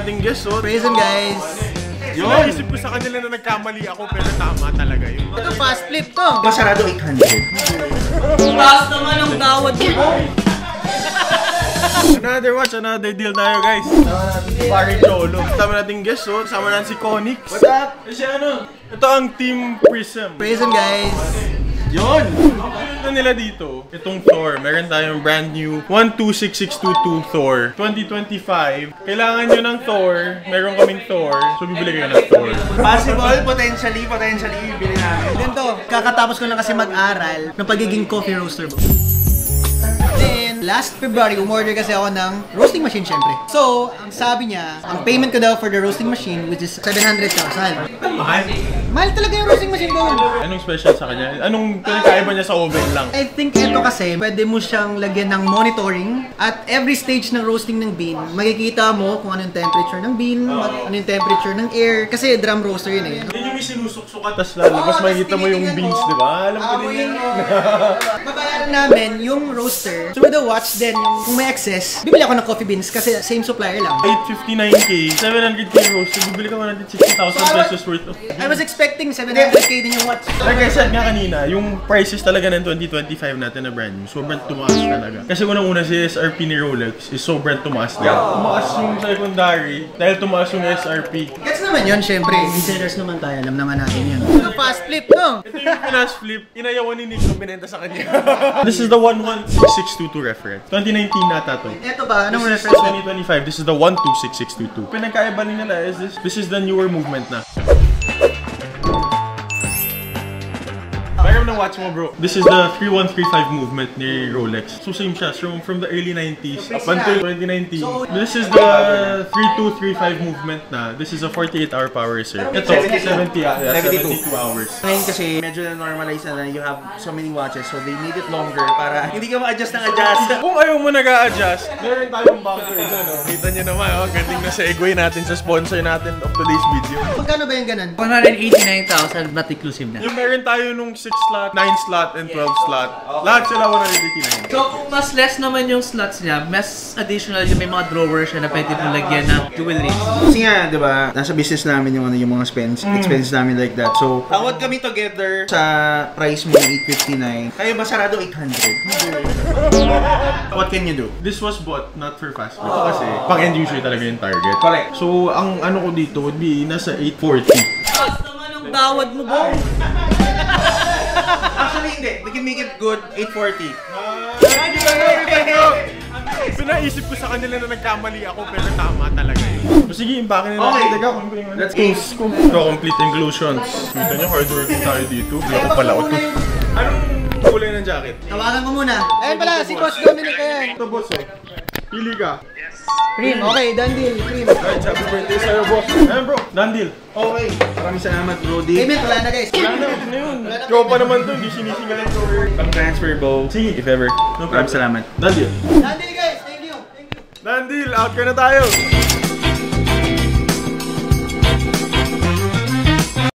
nating guest, oh. Praise him, guys. Yun, isip ko sa kanila na nagkamali ako pero tama talaga yun. Ito, fast flip to. Masarado 800. Taas naman ang tawad mo. Another watch, another deal tayo, guys. Sama natin si Barry Cholo. Sama natin guest, oh. Sama natin si Conix. What's up? Kasi ano, ito ang Team Prism. Praise him, guys. Yun! Ito nila dito, itong Thor. Meron tayong brand new 126622 Thor 2025. Kailangan nyo ng Thor, meron kaming Thor, so bibili kayo ng Thor. Possible, potentially, bibili namin. Ganito, kakatapos ko lang kasi mag-aral ng pagiging coffee roaster mo. Then, last February, umorder kasi ako ng roasting machine, syempre. So, ang sabi niya, ang payment ko daw for the roasting machine, which is 700,000. Mahal? Mahal talaga yung roasting machine ko. Anong special sa kanya? Anong pinakaiba niya sa oven lang? I think ito kasi, pwede mo siyang lagyan ng monitoring. At every stage ng roasting ng bean, makikita mo kung ano yung temperature ng bean, ano yung temperature ng air. Kasi drum roaster yun eh. Yun yung sinusok-sukat, tapos lalabas makikita mo yung beans, di ba? Alam ko din yan. Babayaran namin yung roaster. Through the watch, then kung may excess, bibili ako ng coffee beans kasi same supplier lang. 859K, 700K roast, bibili ka 160,000 pesos worth of. I was expecting 700K din yung watch. Like I said nga kanina, yung prices talaga ng 2025 natin na brand new, sobrang tumaas talaga. Kasi unang-una si SRP ni Rolex is sobrang tumaas na. Tumaas yung secondary dahil tumaas yung SRP. Gets naman yun, syempre. Insiders naman tayo, alam naman natin yun. Ito, fast flip, no? Ito yung flash flip, inayawan ni Nick nung binenta sa kanya. This is the 11662 reference. 2019 nata to. Ito ba? Anong This is reference? 2025, this is the 126622. Pinagkaiba nila is this is the newer movement na. Mayroon ng watch mo, bro. This is the 3135 movement ni Rolex. So same siya, from the early 90s up until 2019. This is the 3235 movement na. This is a 48-hour power reserve. Ito, 72 hours. Ngayon kasi medyo na-normalize na you have so many watches, so they need it longer para hindi ka ma-adjust ng adjust. Kung ayaw mo nag-a-adjust, meron tayong backer dyan, oh. Kita nyo naman, oh. Galing na segue natin sa sponsor natin of today's video. Magkano ba yung ganun? 189,000 not inclusive na. Yung meron tayo nung 6 slot, 9 slot, and 12 slot. Lahat sila 189. So, mas less naman yung slots niya, mas additional yung may mga drawers siya na pwede mong lagyan ng jewelry. Kasi nga, di ba, nasa business namin yung mga expense namin like that. So, tawad kami together sa price mo 859. Kayo masarado 800. What can you do? This was bought not for fast food. Kasi pang end user talaga yung target. Correct. So, ang ano ko dito would be nasa 840. Taas naman ang tawad mo, bro. Actually, hindi. We can make it good 840. Pinaisip ko sa kanila na nagkamali ako pero tama talaga yun. So, sige, impake nila. Okay. Let's go. Ito, complete inclusions. Kita nyo, hardworking tayo dito. Hindi ako pala ito. Anong kulay ng jacket? Tawagan ko muna. Ayan pala, si Boss Dominic ayan. Ito, boss, oh. Pili ka. Cream, okay, done deal, cream. Alright, happy birthday sa'yo, boss. Ayan, bro. Done deal. Okay. Maraming salamat, Brody. Payment, wala na guys. Wala na, ito na yun. Tropa naman to, hindi sinisingalan ko. Pang-transfer, Bo. Sige, if ever. No problem. Maraming salamat. Done deal. Done deal guys, thank you. Done deal, out ka na tayo.